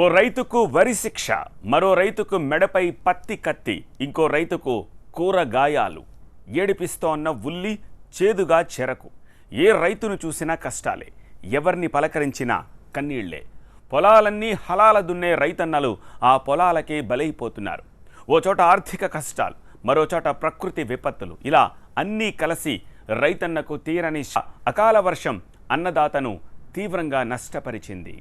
ఓ రైతుకు వరి శిక్ష, మరో రైతుకు మెడపై పత్తి కత్తి, ఇంకో రైతుకు కూరగాయాలు. ఏడిపిస్తోన్న ఉల్లి, చేదుగా చెరకు. ఏ రైతును చూసినా కష్టాలే, ఎవరిని పలకరించినా కన్నీళ్లే. పొలాలన్నీ హలాల దున్నే రైతన్నలు ఆ పొలాలకే బలైపోతున్నారు. ఓ చోట ఆర్థిక కష్టాలు, మరో చోట ప్రకృతి విపత్తులు. ఇలా అన్నీ కలిసి రైతన్నకు తీరని అకాల వర్షం అన్నదాతను తీవ్రంగా నష్టపరిచింది.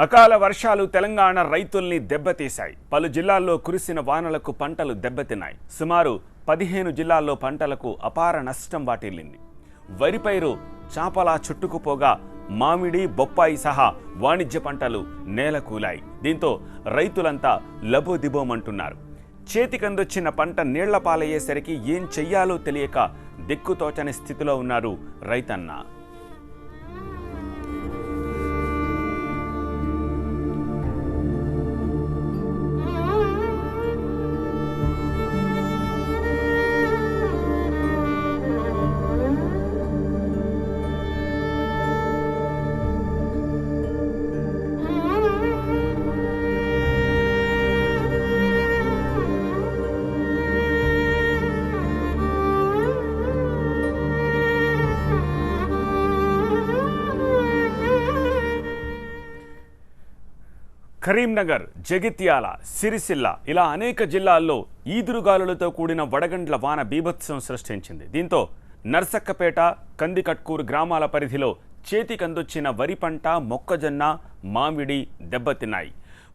అకాల వర్షాలు తెలంగాణ రైతుల్ని దెబ్బతీశాయి. పలు జిల్లాల్లో కురిసిన వానలకు పంటలు దెబ్బతిన్నాయి. సుమారు 15 జిల్లాల్లో పంటలకు అపార నష్టం వాటిల్లింది. వరి పైరు చాపలా చుట్టుకుపోగా మామిడి, బొప్పాయి సహా వాణిజ్య పంటలు నేలకూలాయి. దీంతో రైతులంతా లబోదిబోమంటున్నారు. చేతికందొచ్చిన పంట నీళ్ల పాలయ్యేసరికి ఏం చెయ్యాలో తెలియక దిక్కుతోచని స్థితిలో ఉన్నారు రైతన్న. కరీంనగర్, జగిత్యాల, సిరిసిల్ల ఇలా అనేక జిల్లాల్లో ఈదురుగాలులతో కూడిన వడగండ్ల వాన బీభత్సం సృష్టించింది. దీంతో నర్సక్కపేట, కందికట్కూరు గ్రామాల పరిధిలో చేతికందొచ్చిన వరి పంట, మొక్కజొన్న, మామిడి దెబ్బతిన్నాయి.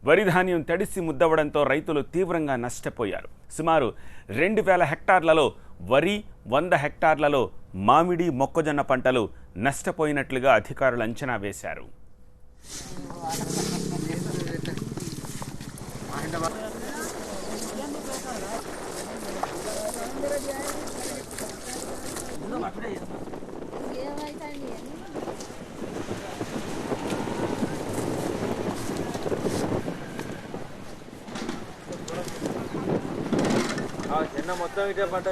వరి ధాన్యం తడిసి ముద్దవడంతో రైతులు తీవ్రంగా నష్టపోయారు. సుమారు 2000 హెక్టార్లలో వరి, 100 హెక్టార్లలో మామిడి, మొక్కజొన్న పంటలు నష్టపోయినట్లుగా అధికారులు అంచనా వేశారు. చిన్న మొత్తం ఇదే పంట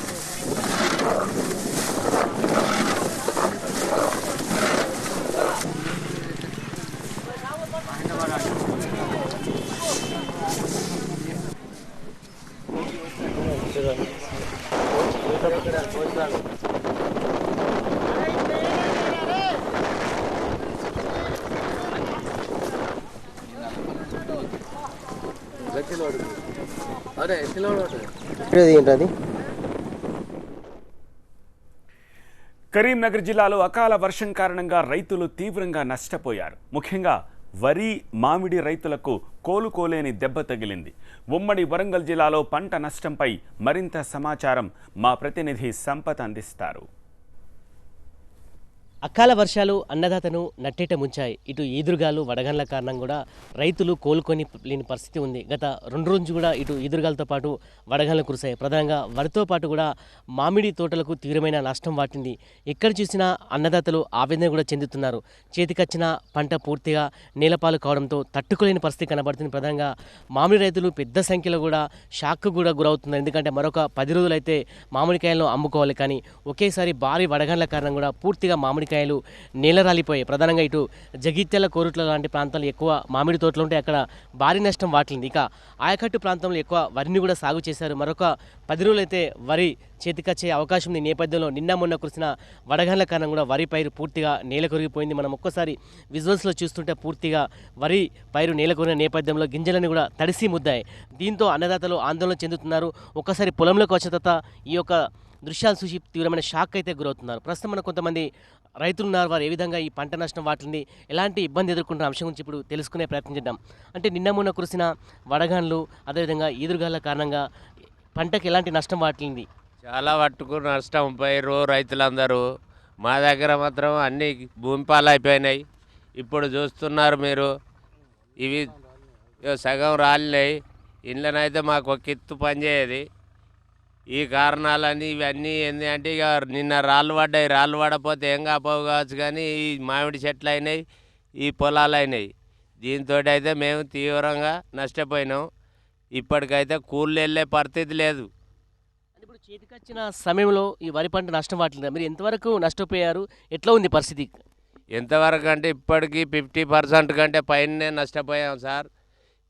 కరీంనగర్ జిల్లాలో అకాల వర్షం కారణంగా రైతులు తీవ్రంగా నష్టపోయారు. ముఖ్యంగా వరి, మామిడి రైతులకు కోలుకోలేని దెబ్బ తగిలింది. ఉమ్మడి వరంగల్ జిల్లాలో పంట నష్టంపై మరింత సమాచారం మా ప్రతినిధి సంపత్ అందిస్తారు. అకాల వర్షాలు అన్నదాతను నట్టేట ముంచాయి. ఇటు ఈదురుగాలు, వడగండ్ల కారణంగా కూడా రైతులు కోలుకొని లేని పరిస్థితి ఉంది. గత 2 రోజులు కూడా ఇటు ఈదురుగాలతో పాటు వడగండ్లు కురిశాయి. ప్రధానంగా వరితో పాటు కూడా మామిడి తోటలకు తీవ్రమైన నష్టం వాటింది. ఎక్కడ చూసినా అన్నదాతలు ఆవేదన కూడా చెందుతున్నారు. చేతికొచ్చిన పంట పూర్తిగా నేలపాలు కావడంతో తట్టుకోలేని పరిస్థితి కనబడుతుంది. ప్రధానంగా మామిడి రైతులు పెద్ద సంఖ్యలో కూడా షాక్కు కూడా గురవుతున్నారు. ఎందుకంటే మరొక 10 రోజులు అయితే మామిడికాయలను అమ్ముకోవాలి. కానీ ఒకేసారి భారీ వడగండ్ల కారణంగా కూడా పూర్తిగా మామిడికాయ మామిడికాయలు నేలరాలిపోయాయి. ప్రధానంగా ఇటు జగిత్యాల, కోరుట్ల లాంటి ప్రాంతాలు ఎక్కువ మామిడి తోటలు ఉంటే అక్కడ భారీ నష్టం వాటిల్లింది. ఇక ఆయకట్టు ప్రాంతంలో ఎక్కువ వరిని కూడా సాగు చేశారు. మరొక 10 రోజులైతే వరి చేతికొచ్చే అవకాశం ఉంది. ఈ నేపథ్యంలో నిన్న మొన్న కురిసిన వడగండ్ల కారణంగా కూడా వరి పైరు పూర్తిగా నేల కొరిగిపోయింది. మనం ఒక్కసారి విజువల్స్లో చూస్తుంటే పూర్తిగా వరి పైరు నేల కొరిగిన నేపథ్యంలో గింజలన్నీ కూడా తడిసి ముద్దాయి. దీంతో అన్నదాతలు ఆందోళన చెందుతున్నారు. ఒక్కసారి పొలంలోకి వచ్చిన తర్వాత ఈ యొక్క దృశ్యాలు చూసి తీవ్రమైన షాక్ అయితే గురవుతున్నారు. ప్రస్తుతం మన కొంతమంది రైతులు ఉన్నారు. వారు ఏ విధంగా ఈ పంట నష్టం వాటిని ఎలాంటి ఇబ్బంది ఎదుర్కొంటున్న అంశం గురించి ఇప్పుడు తెలుసుకునే ప్రయత్నం చేద్దాం. అంటే నిన్న మొన్న కురిసిన వడగాన్లు అదేవిధంగా ఈదురుగాల కారణంగా పంటకు ఎలాంటి నష్టం వాటిల్లింది? చాలా మట్టుకు నష్టం పోయారు రైతులందరూ. మా దగ్గర మాత్రం అన్ని భూమి పాలైపోయినాయి. ఇప్పుడు చూస్తున్నారు మీరు, ఇవి సగం రాలినాయి. ఇండ్లనైతే మాకు ఒక ఎత్తు పనిచేయదు. ఈ కారణాలన్నీ ఇవన్నీ ఏంటి అంటే, ఇక నిన్న రాళ్ళు పడ్డాయి. రాళ్ళు పడకపోతే ఏం కాపోవు కావచ్చు, కానీ ఈ మామిడి చెట్లు అయినాయి, ఈ పొలాలు అయినాయి. దీంతో అయితే మేము తీవ్రంగా నష్టపోయినాం. ఇప్పటికైతే కూలీలు వెళ్ళే పరిస్థితి లేదు. ఇప్పుడు చేతికొచ్చిన సమయంలో ఈ వరి పంట నష్టం వాటిల్లిందా? మీరు ఎంతవరకు నష్టపోయారు? ఎట్లా ఉంది పరిస్థితి? ఎంతవరకు అంటే ఇప్పటికీ 50% కంటే పైనే నష్టపోయాం సార్.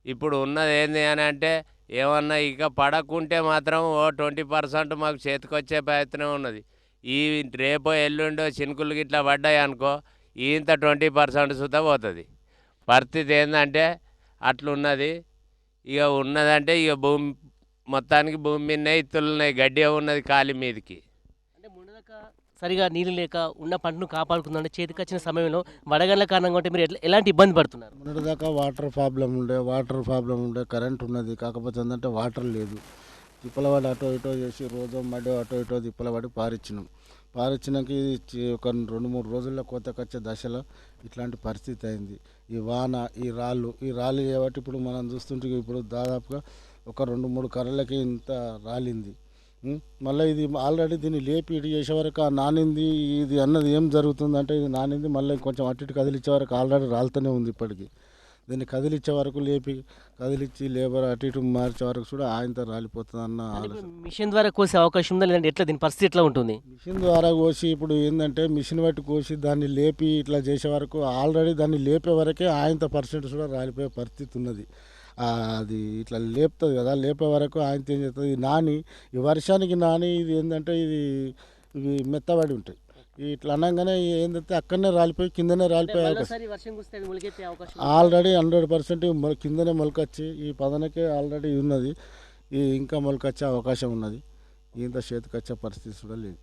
ఇప్పుడు ఉన్నది ఏంది అని అంటే, ఏమన్నా ఇక పడకుంటే మాత్రం ఓ 20% మాకు చేతికొచ్చే ప్రయత్నం ఉన్నది. ఈ రేపో ఎల్లుండో చినుకులు గిట్లా పడ్డాయి అనుకో, ఇంత 20% సుతా పోతుంది. పరిస్థితి ఏంటంటే అట్లున్నది. ఇక ఉన్నదంటే ఇక భూమి మొత్తానికి భూమి మీదనే ఇత్తులున్నాయి, గడ్డి ఉన్నది కాలి మీదకి. అంటే ముందుదాకా సరిగా నీళ్ళు లేక ఉన్న పంటను కాపాడుకుందంటే చేతికొచ్చిన సమయంలో వడగండ్ల కారణంగా ఉంటే మీరు ఎలాంటి ఇబ్బంది పడుతున్నారు? మొన్నటిదాకా వాటర్ ప్రాబ్లం ఉండే కరెంట్ ఉన్నది. కాకపోతే ఏంటంటే వాటర్ లేదు. తిప్పలవాడి అటో ఇటో చేసి రోజు మడి అటో ఇటో తిప్పలవాడి పారిచ్చినాక ఒక 2-3 రోజుల్లో కోతకొచ్చే దశలో ఇట్లాంటి పరిస్థితి అయింది. ఈ వాన, ఈ రాళ్ళు చేయబట్టి ఇప్పుడు మనం చూస్తుంటే ఇప్పుడు దాదాపుగా ఒక 2-3 కర్రలకి ఇంత రాలింది. మళ్ళీ ఇది ఆల్రెడీ దీన్ని లేపి ఇటు చేసే వరకు ఆ నానింది ఇది అన్నది ఏం జరుగుతుందంటే, ఇది నానింది మళ్ళీ కొంచెం అటు ఇటు కదిలిచ్చే వరకు ఆల్రెడీ రాలుతూనే ఉంది. ఇప్పటికీ దీన్ని కదిలిచ్చే వరకు కదిలిచ్చి లేబర్ అటు ఇటు మార్చే వరకు కూడా ఆయనతో రాలిపోతుంది అన్న ఆలోచన. మిషన్ ద్వారా కోసే అవకాశం ఉందా లేదంటే ఎట్లా దీని పరిస్థితి ఎట్లా ఉంటుంది? మిషన్ ద్వారా కోసి ఇప్పుడు ఏంటంటే మిషన్ బట్టి కోసి దాన్ని లేపి ఇట్లా చేసే వరకు ఆల్రెడీ దాన్ని లేపే వరకే ఆయనతో పర్సెంట్ కూడా రాలిపోయే పరిస్థితి ఉన్నది. అది ఇట్లా లేపుతుంది కదా, లేపే వరకు ఆయనతో ఏం చేస్తుంది, ఈ వర్షానికి ఇది ఏంటంటే ఇవి మెత్తబడి ఉంటాయి. ఇట్లా అనగానే ఏంటంటే అక్కడనే రాలిపోయి కిందనే రాలిపోయే అవకాశం ఆల్రెడీ 100% కిందనే మొలకొచ్చి ఈ పదనకే ఆల్రెడీ ఉన్నది. ఇంకా మొలకొచ్చే అవకాశం ఉన్నది. ఇంత చేతికొచ్చే పరిస్థితి కూడా లేదు.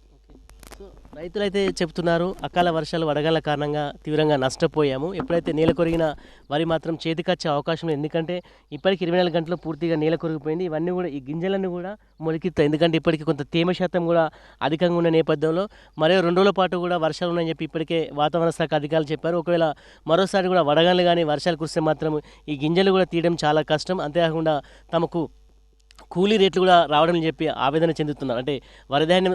సో రైతులైతే చెప్తున్నారు అకాల వర్షాలు వడగళ్ల కారణంగా తీవ్రంగా నష్టపోయాము. ఎప్పుడైతే నేల కొరిగిన వరి మాత్రం చేతికొచ్చే అవకాశం లేదు. ఎందుకంటే ఇప్పటికి 24 గంటలు పూర్తిగా నేల కొరిగిపోయింది. ఇవన్నీ కూడా ఈ గింజలన్నీ కూడా మొలికిస్తాయి. ఎందుకంటే ఇప్పటికీ కొంత తేమ శాతం కూడా అధికంగా ఉన్న నేపథ్యంలో మరో 2 రోజుల పాటు కూడా వర్షాలు ఉన్నాయని చెప్పి ఇప్పటికే వాతావరణ శాఖ అధికారులు చెప్పారు. ఒకవేళ మరోసారి కూడా వడగళ్ళు కానీ వర్షాలు కురిస్తే మాత్రం ఈ గింజలు కూడా తీయడం చాలా కష్టం. అంతేకాకుండా తమకు కూలీ రేట్లు కూడా రావడం చెప్పి ఆవేదన చెందుతున్నారు. అంటే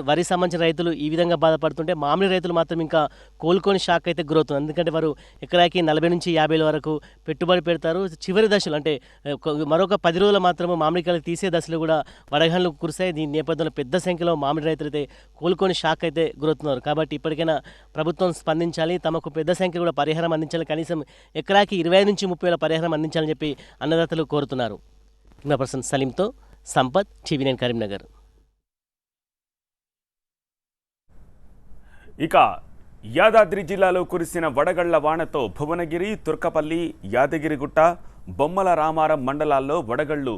వరి సంబంధించిన రైతులు ఈ విధంగా బాధపడుతుంటే మామిడి రైతులు మాత్రం ఇంకా కోలుకొని షాక్ అయితే గురవుతున్నారు. ఎందుకంటే వారు ఎకరాకి 40 నుంచి 50 వరకు పెట్టుబడి పెడతారు. చివరి దశలు అంటే మరొక 10 రోజులు మాత్రము మామిడికాయలు తీసే దశలో కూడా వడగండ్లు కురిసాయి. దీని నేపథ్యంలో పెద్ద సంఖ్యలో మామిడి రైతులు అయితే కోలుకొని షాక్ అయితే గురవుతున్నారు. కాబట్టి ఇప్పటికైనా ప్రభుత్వం స్పందించాలి, తమకు పెద్ద సంఖ్య కూడా పరిహారం అందించాలి. కనీసం ఎకరాకి 25 నుంచి 30 వేల పరిహారం అందించాలని చెప్పి అన్నదాతలు కోరుతున్నారు. కెమెరా పర్సన్ సలీంతో సంపత్, టీవీ9 కరీంనగర్. ఇక యాదాద్రి జిల్లాలో కురిసిన వడగళ్ల వానతో భువనగిరి, తుర్కపల్లి, యాదగిరిగుట్ట, బొమ్మల రామారం మండలాల్లో వడగళ్లు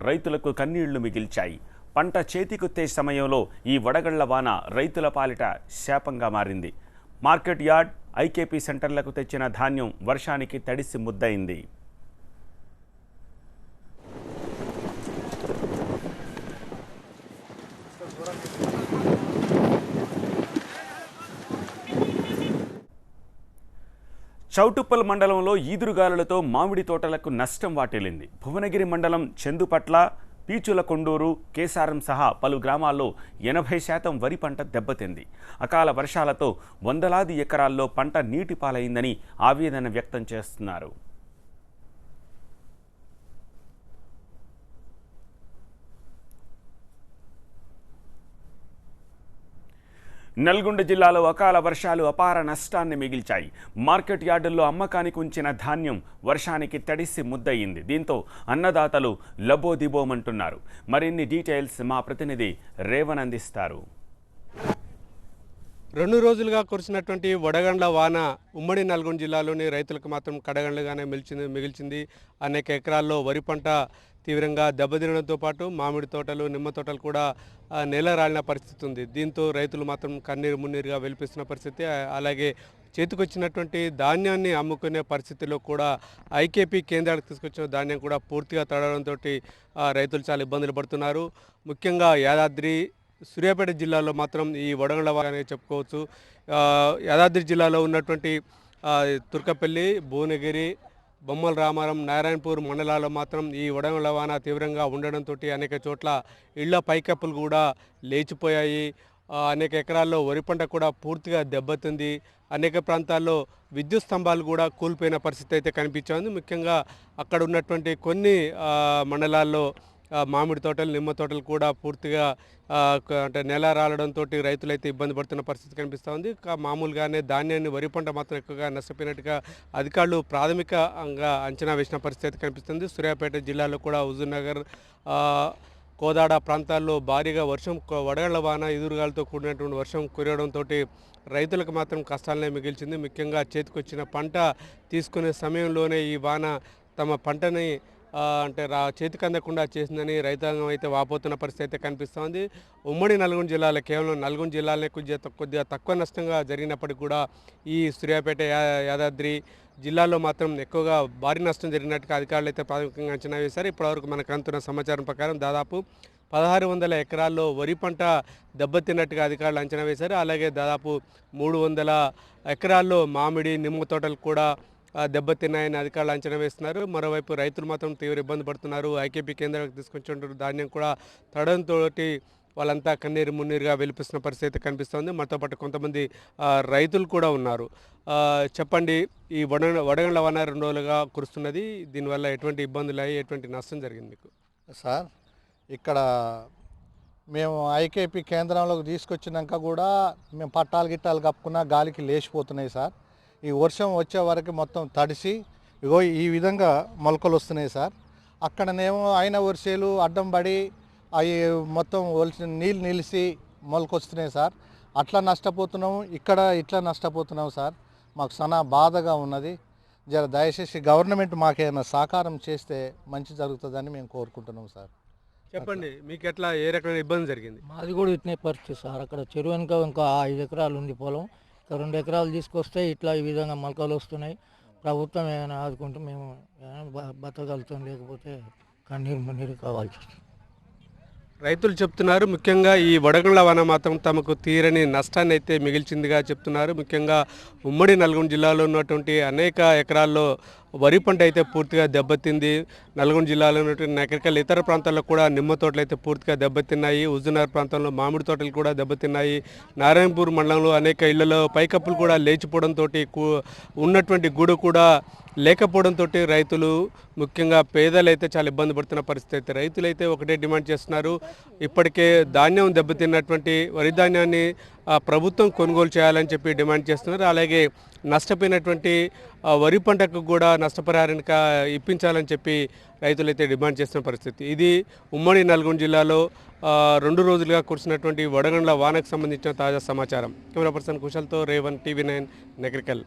రైతులకు కన్నీళ్లు మిగిల్చాయి. పంట చేతికొత్తే సమయంలో ఈ వడగళ్ల వాన రైతుల పాలిట శాపంగా మారింది. మార్కెట్ యార్డ్, ఐకేపీ సెంటర్లకు తెచ్చిన ధాన్యం వర్షానికి తడిసి ముద్దయింది. చౌటుప్పల్ మండలంలో ఈదురుగాలులతో మామిడి తోటలకు నష్టం వాటిల్లింది. భువనగిరి మండలం చందుపట్ల, పీచుల కొండూరు, కేసారం సహా పలు గ్రామాల్లో 80% వరి పంట దెబ్బతింది. అకాల వర్షాలతో వందలాది ఎకరాల్లో పంట నీటి పాలైందని ఆవేదన వ్యక్తం చేస్తున్నారు. నల్గొండ జిల్లాలో అకాల వర్షాలు అపార నష్టాన్ని మిగిల్చాయి. మార్కెట్ యార్డుల్లో అమ్మకానికి ఉంచిన ధాన్యం వర్షానికి తడిసి ముద్దయింది. దీంతో అన్నదాతలు లబోదిబోమంటున్నారు. మరిన్ని డీటెయిల్స్ మా ప్రతినిధి రేవన్ అందిస్తారు. 2 రోజులుగా కురిసినటువంటి వడగండ్ల వాన ఉమ్మడి నల్గొండ జిల్లాలోని రైతులకు మాత్రం కడగండ్లుగానే మిగిల్చింది. అనేక ఎకరాల్లో వరి పంట తీవ్రంగా దెబ్బతినడంతో పాటు మామిడి తోటలు, నిమ్మ తోటలు కూడా నేల రాలిన పరిస్థితి ఉంది. దీంతో రైతులు మాత్రం కన్నీరు మున్నీరుగా వెలిపిస్తున్న పరిస్థితి. అలాగే చేతికొచ్చినటువంటి ధాన్యాన్ని అమ్ముకునే పరిస్థితిలో కూడా ఐకేపీ కేంద్రాలకు తీసుకొచ్చిన ధాన్యం కూడా పూర్తిగా తడవడంతో రైతులు చాలా ఇబ్బందులు పడుతున్నారు. ముఖ్యంగా యాదాద్రి, సూర్యాపేట జిల్లాలో మాత్రం ఈ వడగండ్ల వాన అనేది చెప్పుకోవచ్చు. యాదాద్రి జిల్లాలో ఉన్నటువంటి తుర్కపల్లి, భువనగిరి, బొమ్మల రామారం, నారాయణపూర్ మండలాల్లో మాత్రం ఈ వడగండ్ల వాన తీవ్రంగా ఉండడంతో అనేక చోట్ల ఇళ్ల పైకప్పులు కూడా లేచిపోయాయి. అనేక ఎకరాల్లో వరి పంట కూడా పూర్తిగా దెబ్బతింది. అనేక ప్రాంతాల్లో విద్యుత్ స్తంభాలు కూడా కూలిపోయిన పరిస్థితి అయితే కనిపించింది. ముఖ్యంగా అక్కడ ఉన్నటువంటి కొన్ని మండలాల్లో మామిడి తోటలు, నిమ్మ తోటలు కూడా పూర్తిగా అంటే నెల రాలడంతో రైతులైతే ఇబ్బంది పడుతున్న పరిస్థితి కనిపిస్తూ ఉంది. మామూలుగానే ధాన్యాన్ని, వరి పంట మాత్రం ఎక్కువగా నష్టపోయినట్టుగా అధికారులు ప్రాథమికంగా అంచనా వేసిన పరిస్థితి కనిపిస్తుంది. సూర్యాపేట జిల్లాలో కూడా హుజూర్నగర్, కోదాడ ప్రాంతాల్లో భారీగా వడగళ్ల వాన, ఎదురుగాలతో కూడినటువంటి వర్షం కురవడంతో రైతులకు మాత్రం కష్టాలనే మిగిల్చింది. ముఖ్యంగా చేతికొచ్చిన పంట తీసుకునే సమయంలోనే ఈ వాన తమ పంటని అంటే చేతికి అందకుండా చేసిందని రైతాంగం అయితే వాపోతున్న పరిస్థితి అయితే కనిపిస్తోంది. ఉమ్మడి నల్గొండ జిల్లాలో కేవలం నల్గొండ జిల్లాలోనే కొద్దిగా తక్కువ నష్టంగా జరిగినప్పటికీ కూడా ఈ సూర్యాపేట, యాదాద్రి జిల్లాలో మాత్రం ఎక్కువగా భారీ నష్టం జరిగినట్టుగా అధికారులు అయితే ప్రాథమికంగా అంచనా వేశారు. ఇప్పటివరకు మనకు అందుతున్న సమాచారం ప్రకారం దాదాపు 1600 ఎకరాల్లో వరి పంట దెబ్బతిన్నట్టుగా అధికారులు అంచనా వేశారు. అలాగే దాదాపు 300 ఎకరాల్లో మామిడి, నిమ్మ తోటలు కూడా దెబ్బతిన్నాయని అధికారులు అంచనా వేస్తున్నారు. మరోవైపు రైతులు మాత్రం తీవ్ర ఇబ్బంది పడుతున్నారు. ఐకేపీ కేంద్రాలకు తీసుకొచ్చిన ధాన్యం కూడా తడంతో వాళ్ళంతా కన్నీరు మున్నీరుగా వెలిపిస్తున్న పరిస్థితి కనిపిస్తుంది. మనతో పాటు కొంతమంది రైతులు కూడా ఉన్నారు. చెప్పండి, ఈ వడగండ్ల వాన 2 రోజులుగా కురుస్తున్నది. దీనివల్ల ఎటువంటి ఇబ్బందులు అయ్యి, ఎటువంటి నష్టం జరిగింది మీకు? సార్, ఇక్కడ మేము ఐకేపీ కేంద్రంలోకి తీసుకొచ్చినాక కూడా మేము పట్టాలు గిట్టాలు కప్పుకున్నా గాలికి లేచిపోతున్నాయి సార్. ఈ వర్షం వచ్చే వరకు మొత్తం తడిసి ఇగో ఈ విధంగా మొలకలు వస్తున్నాయి సార్. అక్కడనేమో అయిన వర్షాలు అడ్డం పడి అవి మొత్తం నీళ్ళు నిలిచి మొలకొస్తున్నాయి సార్. అట్లా నష్టపోతున్నాము, ఇక్కడ ఇట్లా నష్టపోతున్నాము సార్. మాకు చాలా బాధగా ఉన్నది. దయచేసి గవర్నమెంట్ మాకేమైనా సహకారం చేస్తే మంచి జరుగుతుందని మేము కోరుకుంటున్నాం సార్. చెప్పండి, మీకు ఎట్లా, ఏ రకమైన ఇబ్బంది జరిగింది? మాది కూడా ఇట్నే పరిస్థితి సార్. అక్కడ చెరువు వెనుక ఇంకా 5 ఎకరాలు ఉంది పొలం. 2 ఎకరాలు తీసుకొస్తే ఇట్లా ఈ విధంగా మొలకలు వస్తున్నాయి. ప్రభుత్వం ఏమైనా ఆదుకుంటే మేము బతకగలుగుతాం, లేకపోతే కన్నీరు మున్నీరు కావాల్సి వస్తుంది. రైతులు చెప్తున్నారు. ముఖ్యంగా ఈ వడగండ్ల వాన మాత్రం తమకు తీరని నష్టాన్ని అయితే మిగిల్చిందిగా చెప్తున్నారు. ముఖ్యంగా ఉమ్మడి నల్గొండ జిల్లాలో ఉన్నటువంటి అనేక ఎకరాల్లో వరి పంట అయితే పూర్తిగా దెబ్బతింది. నల్గొండ జిల్లాలో ఉన్నటువంటి ఎకరికల్ ఇతర ప్రాంతాల్లో కూడా నిమ్మ తోటలు అయితే పూర్తిగా దెబ్బతిన్నాయి. హుజూర్నగర్ ప్రాంతంలో మామిడి తోటలు కూడా దెబ్బతిన్నాయి. నారాయణపూర్ మండలంలో అనేక ఇళ్లలో పైకప్పులు కూడా లేచిపోవడంతో ఉన్నటువంటి గూడు కూడా లేకపోవడంతో రైతులు, ముఖ్యంగా పేదలు అయితే చాలా ఇబ్బంది పడుతున్న పరిస్థితి. రైతులు అయితే ఒకటే డిమాండ్ చేస్తున్నారు. ఇప్పటికే ధాన్యం దెబ్బతిన్నటువంటి వరి ధాన్యాన్ని ప్రభుత్వం కొనుగోలు చేయాలని చెప్పి డిమాండ్ చేస్తున్నారు. అలాగే నష్టపోయినటువంటి వరి పంటకు కూడా నష్టపరిహారానికి ఇప్పించాలని చెప్పి రైతులు అయితే డిమాండ్ చేస్తున్న పరిస్థితి. ఇది ఉమ్మడి నల్గొండ జిల్లాలో 2 రోజులుగా కురిసినటువంటి వడగండ్ల వానకు సంబంధించిన తాజా సమాచారం. Camera person కుశల్తో Revan, TV9 Nagarikal.